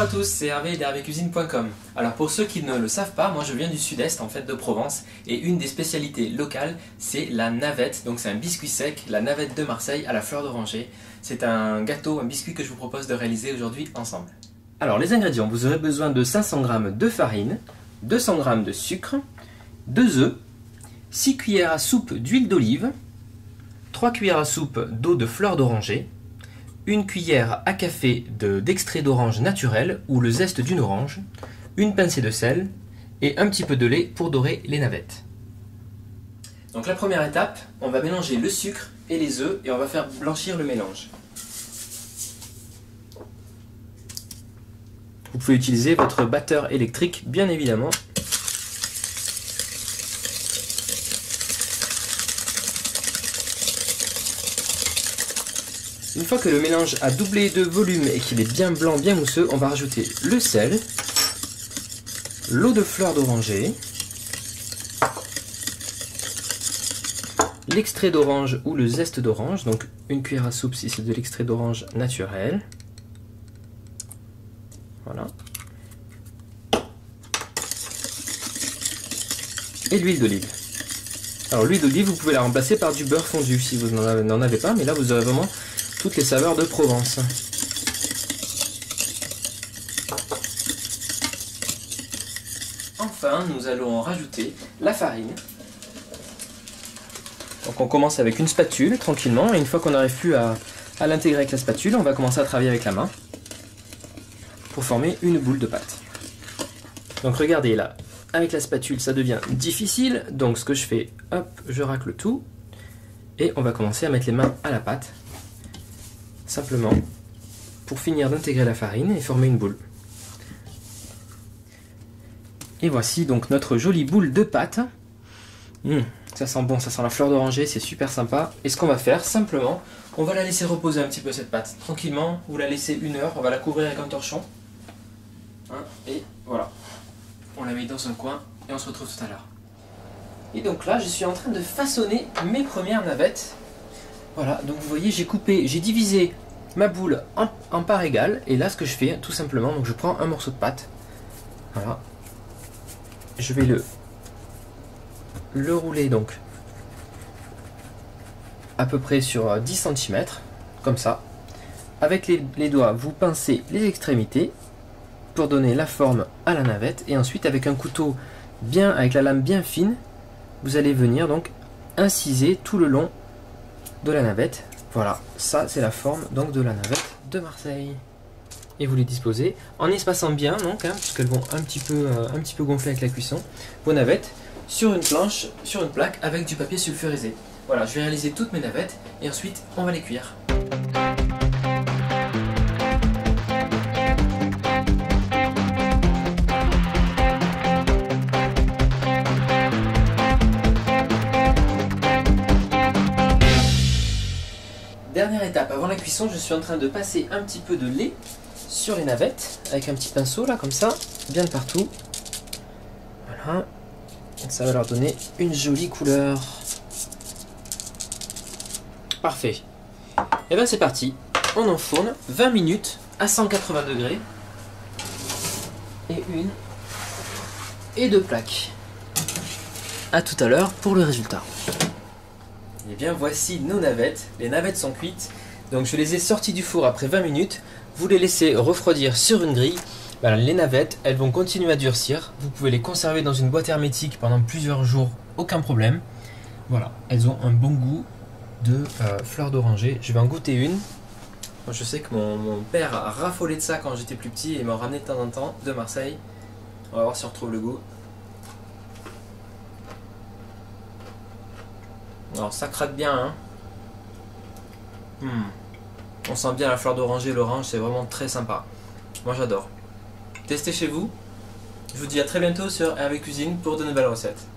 à tous, c'est Hervé d'hervécuisine.com. Alors pour ceux qui ne le savent pas, moi je viens du sud-est en fait de Provence et une des spécialités locales c'est la navette, donc c'est un biscuit sec, la navette de Marseille à la fleur d'oranger. C'est un gâteau, un biscuit que je vous propose de réaliser aujourd'hui ensemble. Alors les ingrédients, vous aurez besoin de 500 g de farine, 200 g de sucre, 2 œufs, 6 cuillères à soupe d'huile d'olive, 3 cuillères à soupe d'eau de fleur d'oranger, une cuillère à café d'extrait d'orange naturel ou le zeste d'une orange, une pincée de sel et un petit peu de lait pour dorer les navettes. Donc la première étape, on va mélanger le sucre et les œufs et on va faire blanchir le mélange. Vous pouvez utiliser votre batteur électrique bien évidemment. Une fois que le mélange a doublé de volume et qu'il est bien blanc, bien mousseux, on va rajouter le sel, l'eau de fleur d'oranger, l'extrait d'orange ou le zeste d'orange, donc une cuillère à soupe si c'est de l'extrait d'orange naturel. Voilà. Et l'huile d'olive. Alors l'huile d'olive, vous pouvez la remplacer par du beurre fondu si vous n'en avez pas, mais là vous aurez vraiment toutes les saveurs de Provence. Enfin, nous allons rajouter la farine. Donc on commence avec une spatule tranquillement et une fois qu'on n'arrive plus à l'intégrer avec la spatule, on va commencer à travailler avec la main pour former une boule de pâte. Donc regardez là, avec la spatule ça devient difficile, donc ce que je fais, hop, je racle tout et on va commencer à mettre les mains à la pâte. Simplement pour finir d'intégrer la farine et former une boule. Et voici donc notre jolie boule de pâte. Ça sent bon, ça sent la fleur d'oranger, c'est super sympa. Et ce qu'on va faire, simplement, on va la laisser reposer un petit peu cette pâte. Tranquillement, vous la laissez 1 heure, on va la couvrir avec un torchon. Et voilà. On la met dans un coin et on se retrouve tout à l'heure. Et donc là, je suis en train de façonner mes premières navettes. Voilà, donc vous voyez, j'ai divisé ma boule en parts égales, et là ce que je fais, tout simplement, donc je prends un morceau de pâte, voilà, je vais le rouler donc à peu près sur 10 cm, comme ça, avec les doigts, vous pincez les extrémités pour donner la forme à la navette, et ensuite avec un couteau avec la lame bien fine, vous allez venir donc inciser tout le long de la navette. Voilà, ça c'est la forme donc de la navette de Marseille. Et vous les disposez en espaçant bien donc, puisqu'elles vont un petit peu gonfler avec la cuisson, vos navettes sur une planche, sur une plaque avec du papier sulfurisé. Voilà, je vais réaliser toutes mes navettes et ensuite on va les cuire. Dernière étape, avant la cuisson, je suis en train de passer un petit peu de lait sur les navettes, avec un petit pinceau là, comme ça, bien de partout. Voilà, ça va leur donner une jolie couleur. Parfait. Et bien c'est parti, on enfourne 20 minutes à 180 degrés. Et 1 et 2 plaques. A tout à l'heure pour le résultat. Et bien voici nos navettes, les navettes sont cuites, donc je les ai sorties du four après 20 minutes, vous les laissez refroidir sur une grille, les navettes elles vont continuer à durcir, vous pouvez les conserver dans une boîte hermétique pendant plusieurs jours, aucun problème. Voilà, elles ont un bon goût de fleur d'oranger, je vais en goûter une. Moi, je sais que mon père a raffolé de ça quand j'étais plus petit et m'a ramené de temps en temps de Marseille, on va voir si on retrouve le goût. Alors ça craque bien, On sent bien la fleur d'oranger, l'orange, c'est vraiment très sympa. Moi j'adore. Testez chez vous. Je vous dis à très bientôt sur Hervé Cuisine pour de nouvelles recettes.